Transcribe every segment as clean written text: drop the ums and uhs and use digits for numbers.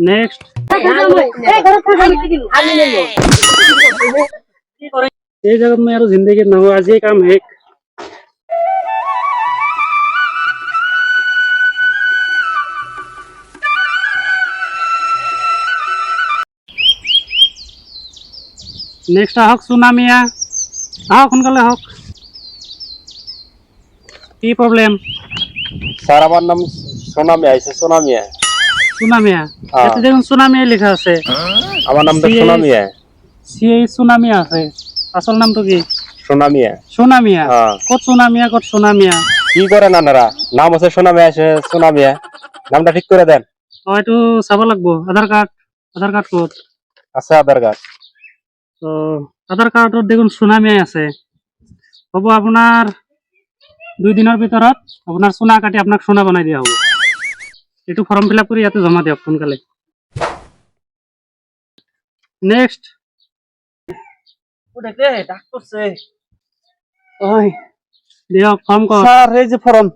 Next ये जगत में यार जिंदगी न हो आज ये काम है नेक्स्ट आहक सुनामिया आहक সোনকালে आहक কি প্রবলেম স্যার আমার নাম সোনামিয়া সোনামিয়া সুনামিয়া এতে দেখুন সুনামিয়া লেখা আছে আমার নাম তো সোনামিয়া সিএ সুনামিয়া আছে আসল নাম তো কি সোনামিয়া সুনামিয়া কত সুনামিয়া কি করে নানারা নাম আছে সোনামিয়া নামটা ঠিক করে দেন একটু চাব লাগবো আধার কার্ড কত আছে আধার কার্ড তো আধার কার্ডত দেখুন সুনামিয়া আছে হব আপনার 2 দিনের ভিতৰত আপনার সোনা কাটি আপনাক সোনা বানাই দিয়া হবে এটু ফর্ম ফিল আপ করে ইয়াতে জমা দিয়ক সোনকালে নেক্সট ও দেখলে ডাক্তার সে ওই দিয়ক ফর্ম কর স্যার এই যে ফর্ম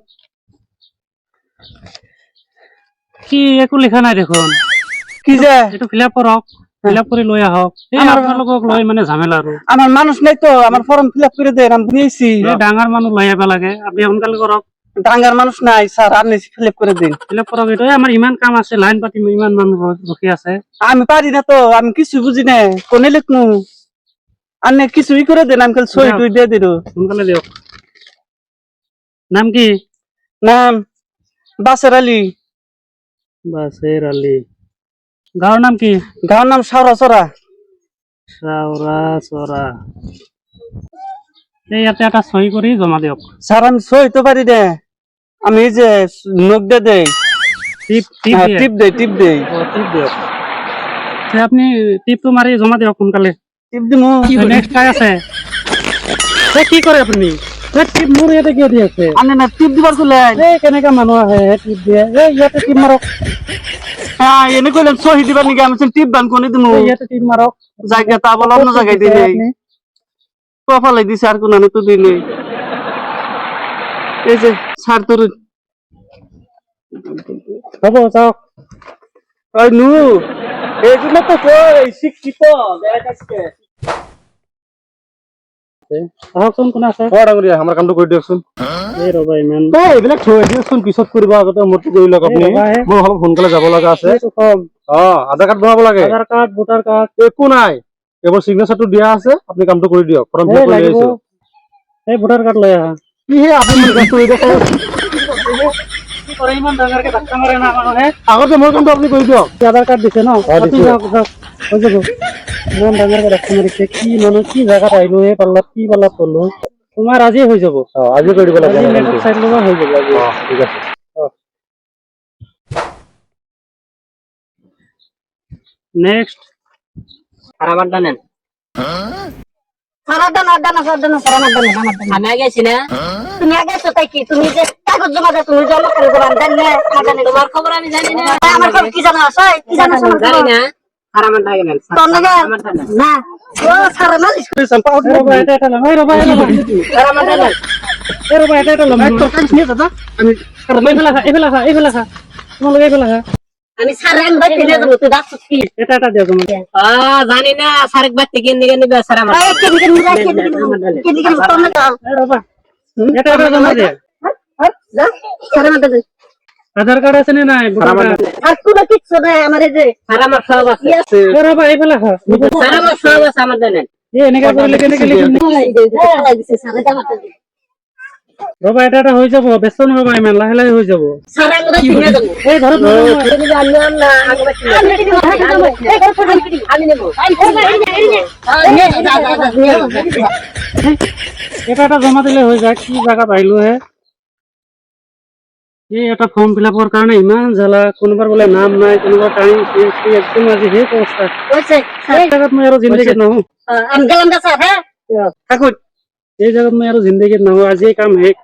কি একো লেখা নাই দেখুন কি যে এটু ফিল আপ করক ফিল আপ করে লই আহক এই আপোনালোকক লই মানে ঝামেলা আৰু আমার মানুষ নাই তো আমার ফর্ম ফিল আপ করে দেন আমি বুঝেছি এই ডাঙৰ মানুহ লই আইবা লাগে আপনি সোনকালে করক ডাঙ্গার মানুষ নাই স্যার আপনি ফিল আপ করে দিন ফিল আপ করক এটা আমার ইমান কাম আছে লাইন পাতি ইমান মানুহ ৰখি আছে আমি পারি না তো আমি কিছু বুঝি না কোনে লিখনু আপনি কিছুই করে দেন আমি খালি সই টই দিয়ে দিল সোনকালে দিয়ক নাম কি নাম বাসের আলী বাসের আলী গাঁৱৰ নাম কি গাঁৱৰ নাম সাউরাচরা সাউরাচরা এই ইয়াতে এটা সহি কৰি জমা দিয়ক স্যার আমি সই তো পারি না আমি এই যে নোট দিয়ে দেই টিপ দেই টিপ দিয়ক আপনি টিপটো মাৰি জমা দিয়ক সোনকালে টিপ দিমু নেক্সট কাজ আছে কি কৰে আপুনি টিপ মোৰ ইয়াতে কিয় দি আছে আনে না টিপ দিবার কইলে এই কেনেকা মানুহ আহে টিপ দিয়ে এই ইয়াতে টিপ মাৰক হ্যাঁ এনে কইলেন সহি দিবার নিকে আমি টিপ বান কোনে দিমু ইয়াতে টিপ মাৰক জায়গা তা বল অন্য জায়গায় দিই নেই কপালে দিছে আর কোন তো দিই নেই এই যে স্যার তোর হ'ব যাওক ওই নু এই জন্য তো কই শিক্ষিত দেখাইছে আহকচোন কোন আছে ডাঙৰীয়া আমাৰ কামটো কৰি দিয়কচোন এই ৰবা ইমান এইবিলাক থৈ দিয়কচোন পিছত কৰিব আগতে মোৰটো কৰি লওক আপুনি মই অলপ সোনকালে যাব লগা আছে আধাৰ কাৰ্ড বনাব লাগে আধাৰ কাৰ্ড ভোটাৰ কাৰ্ড একো নাই কেৱল সিগনেচাৰটো দিয়া আছে আপুনি কামটো কৰি দিয়ক ফৰ্ম ফিল কৰি আছো এই ভোটাৰ কাৰ্ড লৈ আহা কি হে আপুনি মোৰ কামটো কৰি দিয়ক কি কৰে ইমান ডাঙৰকে ধাক্কা মাৰে না মানুহে আগতে মোৰ কামটো আপুনি কৰি দিয়ক আধাৰ কাৰ্ড দিছে ন দিছে। যাওক হৈ যাব ইমান ডাঙৰকে ধাক্কা মাৰিছে কি মানুহ কি জাগাত আহিলো এই পাল্লাত কি পাল্লাত পড়লো তোমাৰ আজি হৈ যাব আজি কৰি দিব লাগে নেটত চাই ল'বা হৈ যাব আজি ঠিক আছে নেক্সট সারামাড্ডা নেন আমি আগে আছি না তুমি আগে আছো তাই কি তুমি যে কাগজ জমা দাও তুমি জমা করে দেবেন জানি না তোমার খবর আমি জানি না আমার খবর কি জানো আছে কি জানো জানি না সারামাড্ডা আগে নেন তোর না না ও সারা মালিশ রবা এটা লম এই রবা এটা লম সারামাড্ডা নেন এই রবা এটা লম তো কাজ নিয়ে দাদা আমি এবেলা খা তোমালোকে এবেলা খা আমি সারা আং বাইতে নিয়ে দেব তুই দাস কি এটা দিও তুমি জানি না সারেক বাড়তে গিয়ে নিয়ে নিবে সারামাড্ডা এই কে দিকে নিয়ে কে দিকে তোর না এই রবা এটা জমা দে যা সারা মাথা দে আধার কার্ড আছে না নাই ভোটার কার্ড আর কোনো কিছু নাই আমার এই যে সারামার সব আছে এই রবা এবেলা খা সারামার সব আছে আমার দেন এই এনেকা করলে কেনেকে লিখিম লাগিছে সারা জামা দে রবা এটা হয়ে যাব ব্যস্ত নহবা ইমান লাহে লাহে হয়ে যাব সারা আং বাইতে নিয়ে দেব এই ধরো তুমি জানলাম না আগে বাড়তে আমি নেব এটা জমা দিলে হয়ে যায় কি জায়গা পাইলো হে এই এটা ফর্ম ফিল আপর কারণে ইমান জ্বালা কোনোবার বলে নাম নাই কোনোবার টাইম সিএসটি একদম আজি হে অবস্থা ওইছে এই জায়গাত মই আৰু জিন্দগীত নহো আমি গেলাম দা স্যার হ্যাঁ থাকুন এই জায়গাত মই আৰু জিন্দগীত নহো আজি কাম শেষ